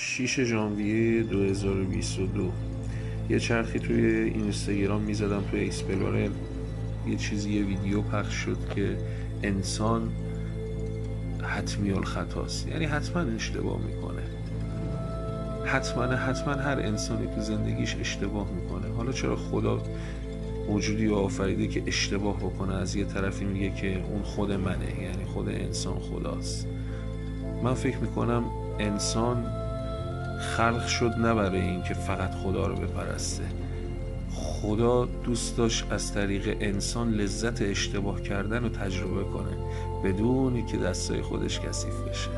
6 ژانویه 2022 یه چرخی توی اینستاگرام میزدم، توی اکسپلورر یه ویدیو پخش شد که انسان حتمی الخطاست، یعنی حتما اشتباه میکنه. حتما هر انسانی تو زندگیش اشتباه میکنه. حالا چرا خدا موجودی رو آفریده که اشتباه بکنه؟ از یه طرفی میگه که اون خود منه، یعنی خود انسان خداست. من فکر میکنم انسان خلق شد نه برای این که فقط خدا رو بپرسته. خدا دوست داشت از طریق انسان لذت اشتباه کردن رو تجربه کنه بدون که دستای خودش کثیف بشه.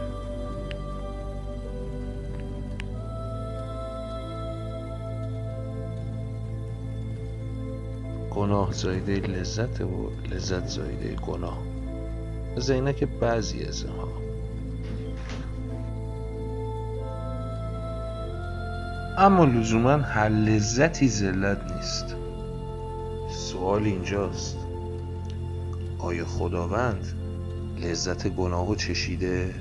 گناه زایده لذت و لذت زایده گناه. زینه که بعضی از اینها. اما لزوما هر لذتی ذلت نیست. سوال اینجاست: آیا خداوند لذت گناهو چشیده؟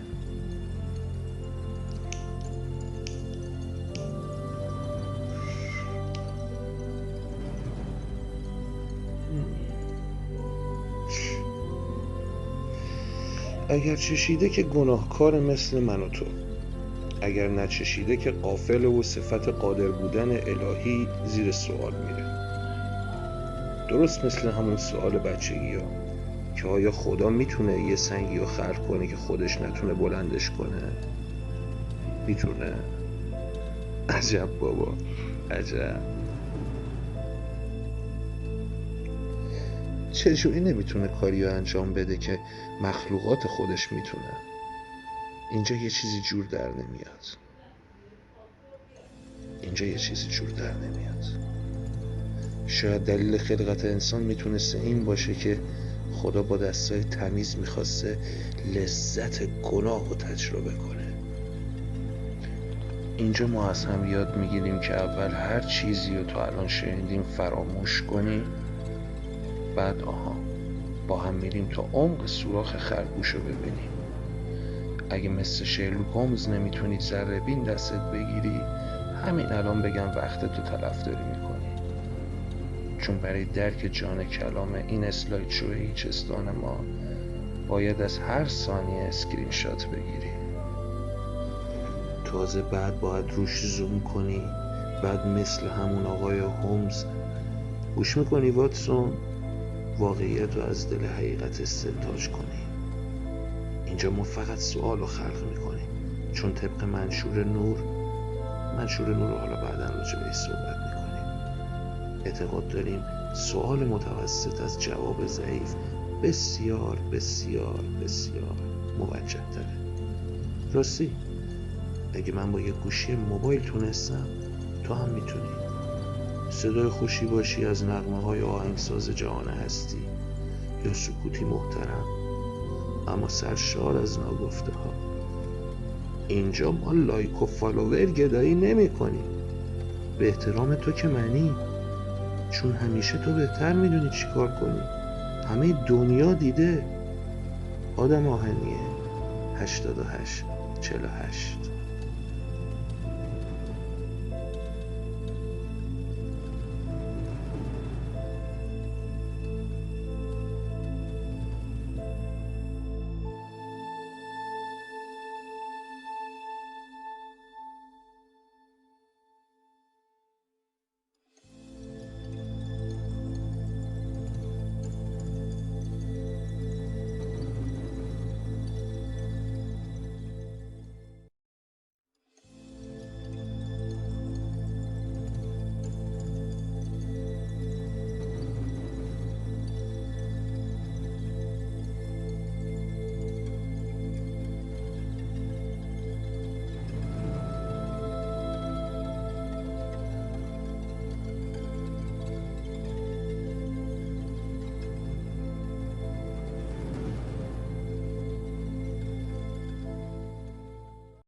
اگر چشیده که گناهکار مثل من و تو، اگر نچشیده که غافل و صفت قادر بودن الهی زیر سوال میره. درست مثل همون سوال بچگی ها که آیا خدا میتونه یه سنگی رو خلق کنه که خودش نتونه بلندش کنه؟ میتونه. عجب بابا، عجب. چجوری نمیتونه کاری رو انجام بده که مخلوقات خودش میتونه؟ اینجا یه چیزی جور در نمیاد. شاید دلیل خلقت انسان میتونسته این باشه که خدا با دستای تمیز میخواسته لذت گناه رو تجربه کنه. اینجا ما از هم یاد میگیریم که اول هر چیزی رو تا الان شنیدیم فراموش کنیم، بعد با هم میریم تا عمق سوراخ خرگوش رو ببینیم. اگه مثل شرلوک هولمز نمیتونی ذره بین دستت بگیری، همین الان بگم وقتتو تلف داری میکنی. چون برای درک جان کلام این اسلاید شو هیچستان ما باید از هر ثانیه اسکرین شات بگیری. تازه بعد باید روش زوم کنی، بعد مثل همون آقای هولمز گوش میکنی واتسون، واقعیت رو از دل حقیقت استنتاج کنی. اینجا ما فقط سوال رو خلق میکنیم، چون طبق منشور نور رو حالا بعدا راجع بهش صحبت میکنیم. اعتقاد داریم سوال متوسط از جواب ضعیف بسیار بسیار بسیار موجه تره. راستی اگه من با یه گوشی موبایل تونستم، تو هم میتونی. صدای خوشی باشی از نغمه های آهنگساز جهان هستی، یا سکوتی محترم اما سرشار از ناگفته ها. اینجا ما لایک و فالوور گدایی نمی کنیم. به احترام تو که منی، چون همیشه تو بهتر میدونی چی کار کنی. همه دنیا دیده. آدم آهنیه 88 48